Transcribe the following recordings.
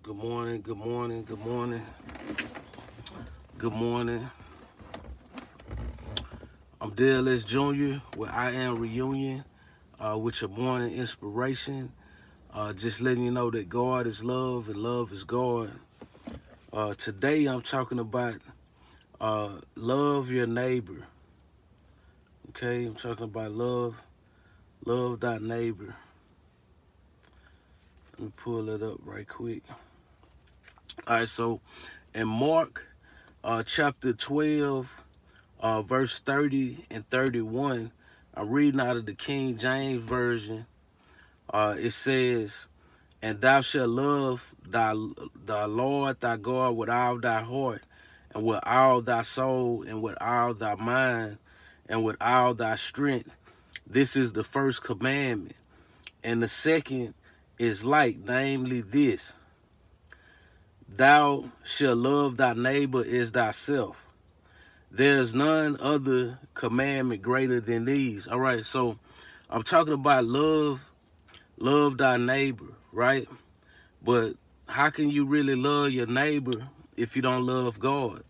Good morning, good morning, good morning, good morning. I'm DLS Jr. with I Am Reunion with your morning inspiration. Just letting you know that God is love and love is God. Today I'm talking about love your neighbor. Okay, I'm talking about love thy neighbor. Let me pull it up right quick. All right, so in Mark chapter 12, verse 30 and 31, I'm reading out of the King James Version. It says, "And thou shalt love thy Lord thy God with all thy heart, and with all thy soul, and with all thy mind, and with all thy strength. This is the first commandment. And the second is like, namely this, thou shalt love thy neighbor as thyself. There's none other commandment greater than these." All right, so I'm talking about love thy neighbor, right? But how can you really love your neighbor if you don't love God?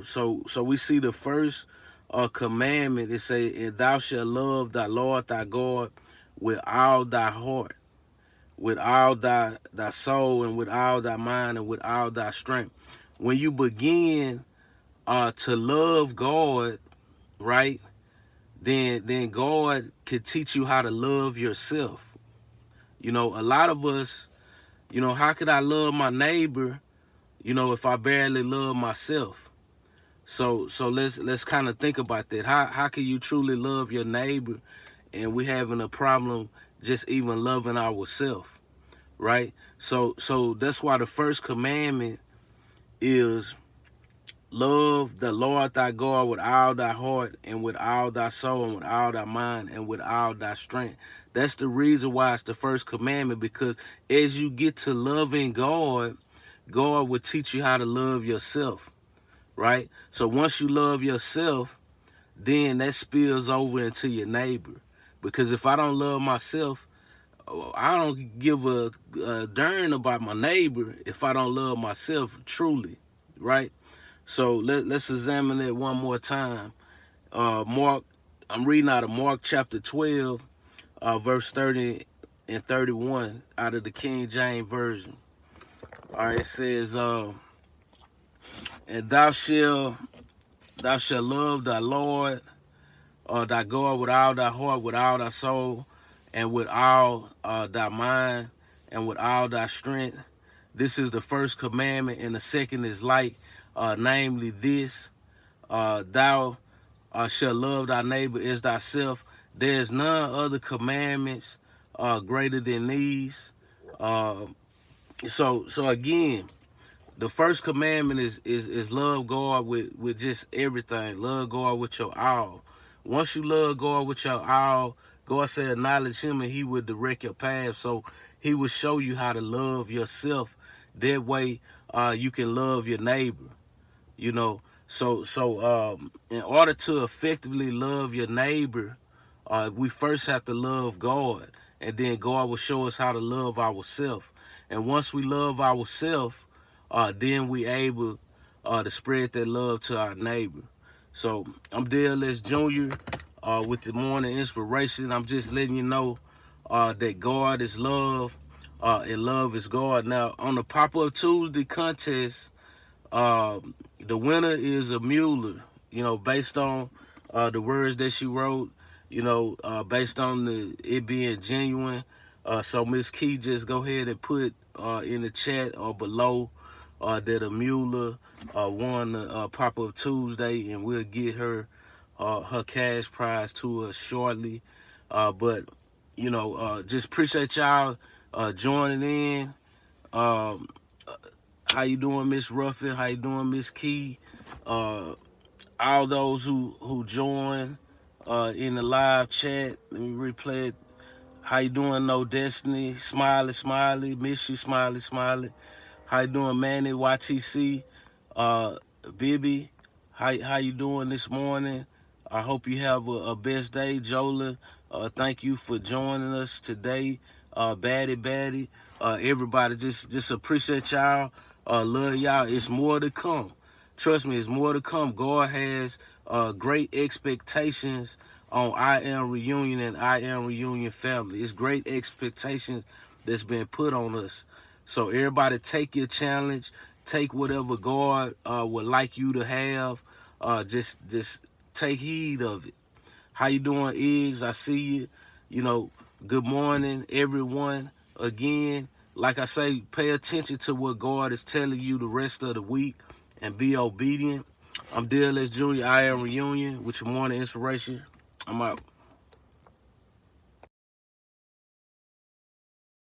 So we see the first commandment. It say, "And thou shalt love thy Lord thy God with all thy heart, with all thy soul, and with all thy mind, and with all thy strength." When you begin to love God, right, then God can teach you how to love yourself. A lot of us, how could I love my neighbor, if I barely love myself? So let's kind of think about that. How can you truly love your neighbor and we having a problem just even loving ourselves, right? So that's why the first commandment is love the Lord thy God with all thy heart, and with all thy soul, and with all thy mind, and with all thy strength. That's the reason why it's the first commandment, because as you get to loving God, God will teach you how to love yourself, right? So once you love yourself, then that spills over into your neighbor. Because if I don't love myself, I don't give a darn about my neighbor if I don't love myself truly, right? So let's examine it one more time. Mark, I'm reading out of Mark chapter 12, verse 30 and 31 out of the King James Version. All right, it says, "And thou shalt love thy Lord thy God with all thy heart, with all thy soul, and with all thy mind, and with all thy strength. This is the first commandment, and the second is like, namely this, thou shalt love thy neighbor as thyself. There's none other commandments greater than these." Uh, so again, the first commandment is love God with just everything. Love God with your all. Once you love God with your all, God said acknowledge him and he will direct your path. So he will show you how to love yourself. That way you can love your neighbor. You know. So in order to effectively love your neighbor, we first have to love God. And then God will show us how to love ourselves. And once we love ourselves, then we able to spread that love to our neighbor. So I'm DLS Jr. With the morning inspiration. I'm just letting you know that God is love and love is God. Now, on the Pop-Up Tuesday contest, the winner is a Mueller, based on the words that she wrote, based on it being genuine. So Miss Key, just go ahead and put in the chat or below that a Mueller won the Pop-Up Tuesday, and we'll get her her cash prize to us shortly. But, just appreciate y'all joining in. Um, how you doing, Miss Ruffin? How you doing, Miss Key? All those who join in the live chat. Let me replay it. How you doing, No Destiny? Smiley, Smiley. Miss you, Smiley, Smiley. How you doing, Manny? YTC. Bibby. How you doing this morning? I hope you have a best day, Jola. Thank you for joining us today. Batty. Everybody, just appreciate y'all. Love y'all. It's more to come. Trust me, it's more to come. God has great expectations on I Am Reunion and I Am Reunion family. It's great expectations that's been put on us. So everybody take your challenge. Take whatever God would like you to have. Just take heed of it. How you doing, Iggs? I see you. You know, good morning, everyone. Again, like I say, pay attention to what God is telling you the rest of the week and be obedient. I'm DLS Jr. I Am Reunion with your morning inspiration. I'm out.